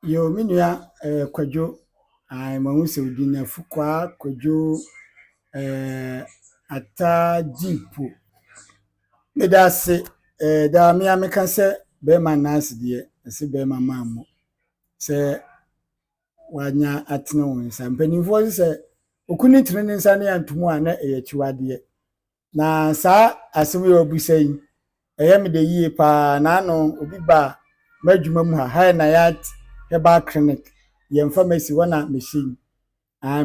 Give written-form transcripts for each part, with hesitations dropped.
Yo minua kwadwo mahu sɛ odi na fukwa kwadwo ata dipo meda ase da me ameka sɛ bɛrima nurse deɛ ɛsɛ bɛrima maamo sɛ wanya atene wo nsa mpanimfoɔ sɛ okuni tene ne nsa ne antomu a na ɛyɛ kyiwadeɛ na saa asɛm yɛ obusa yi ɛyɛ me de yie paa na ano obi ba madwuma mu ha na yat Herbal Clinic yɛn pharmacy wana machine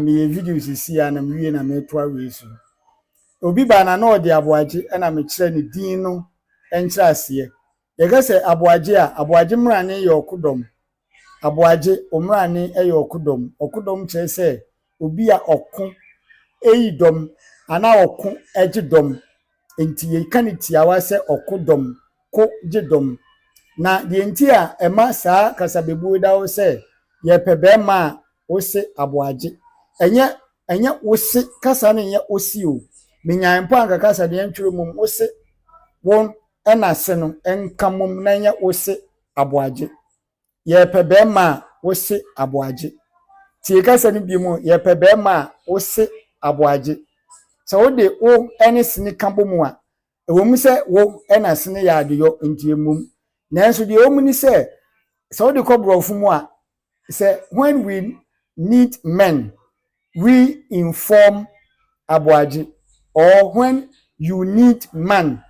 me video sisi ya na mwie na metoa wei so obi ba na ɔde aboagye na me kyerɛ ne din no enkyerɛ ase yɛga sɛ aboagye mmrane yɛ okodom aboagye omrane yɛ okodom kyerɛ sɛ obi a ɔko eyi dom ana ɔko egye dom enti yɛka ne tiawa sɛ okodom ko gye dom na de enti a ɛma saa kasabebu da wo sɛ yɛpɛ bɛrima a wose aboagye ɛnyɛ wose kasa no nyɛ osi o menyan mpo anka kasa de ntwere mum wose won ɛna se no ɛnka mum na nyɛ wose aboagye yɛpɛ bɛrima a wose aboagye tie kasa no bi mu yɛpɛ bɛrima a wose aboagye sɛ wode wo ɛne sene ka bɔ mu a ɛwɔ mu sɛ wo ɛna sene yɛ adeyɔ ntie mum nanso de omuni sɛ wode kɔbrɔfo mu a sɛ when we need men we inform aboagye or when you need man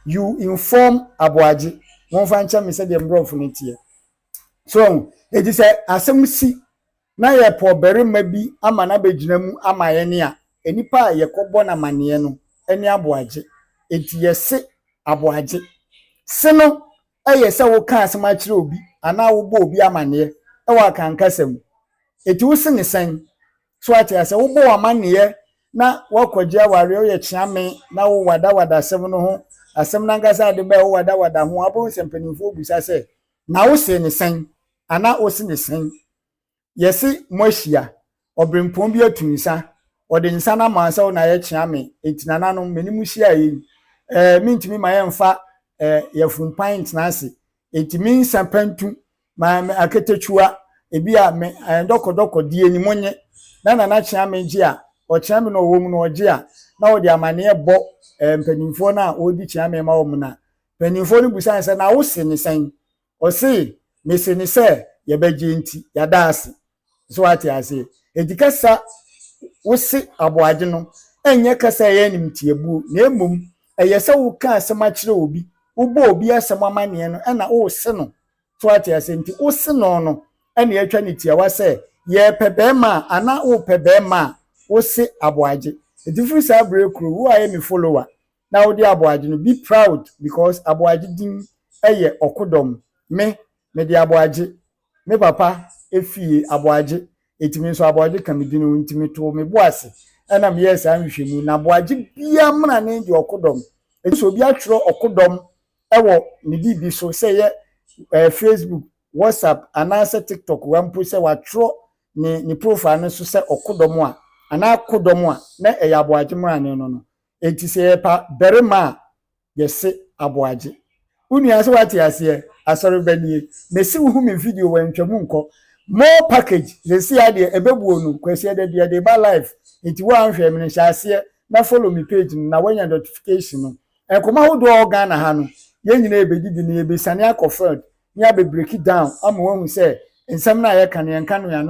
you inform aboagye won fa nkyɛ me sɛ de mbrɔfo no tie so edi sɛ asɛm si na yɛ pɔ barima bi ama na begyina mu ama yɛ ne a enipa a yɛkɔbɔ na manneɛ no ɛne aboagye eti yɛse aboagye se no ɛyɛ sɛ wo ka asɛm akyerɛ obi ana wo bɔ obi amanneɛ ɛwɔ akankasɛm eti wo se ne sɛn so ate asɛ wo bɔ amanneɛ na wakɔgye aware wo yɛ kyeame na wo wada asɛm no ho asɛm nankasa de bɛ wo wada ho abo nsɛmpanimfo busa sɛ na wo se ne sɛn ana wo se ne sɛn yɛse moahyia ɔbrempɔn bi atu nsa ɔde nsa na ma sɛ wo na yɛ kyeame enti nananom menim hyia yi mintimi ma yɛmfa yɛfun pint na ase etimi nsa pantu ma aketechua ebi a me dɔkɔdɔkɔ die ni monye na kyea me gye a ɔkyea me no wɔ mu no ɔgye a na ɔde amane bɔ mpanimfo na ɔdi kyea me ma wɔ mu na mpanimfo no busa nsa na wo se ne sɛn ɔse me se ne sɛ yɛbɛgye nti yɛda ase so ate ase edikasa wo se aboagye no enye kasa yɛ nimtiebu na emum ɛyɛ sɛ wo ka asɛm akyerɛ obi ubo obi asɛm amane no ɛna wo se no so ate asɛnti wo se no no ɛna yɛtwa ne tiawa sɛ yɛpɛ bɛrima ana wo pɛ bɛrima a wo se aboagye eti firi saa brekuru wo ayɛ me follower na wo de aboagye no be proud because aboagye din ɛyɛ okodom me de aboagye me papa efie aboagye etimi nso aboagye ka me din no ntimi to me boase ɛna me yɛ saa nhwehwɛmu na aboagye bia mra ne de okodom eti so obi atwerɛ okodom ɛwɔ ne bibi so sɛ yɛ Facebook WhatsApp anaasɛ TikTok wampo sɛ watwerɛ ne profile no so sɛ okodom a ana kodom a na ɛyɛ aboagye mrane no enti sɛ yɛpa barima a yɛse aboagye unua sɛ wate aseɛ asɔre banie mesi wo hu me video wɔ ntwamu nkɔ more package sɛsi ade ɛbɛbuo no kwasi de ba live enti wo anhwɛ me no hyɛ aseɛ na follow me page no na wanya notification no ɛkɔma ho do Ghana ha no yɛn nyina ebedidi ne yebesane akɔfrɛd ne abɛbreki down ama wahu sɛ nsɛm na yɛka ne yɛnka no ya no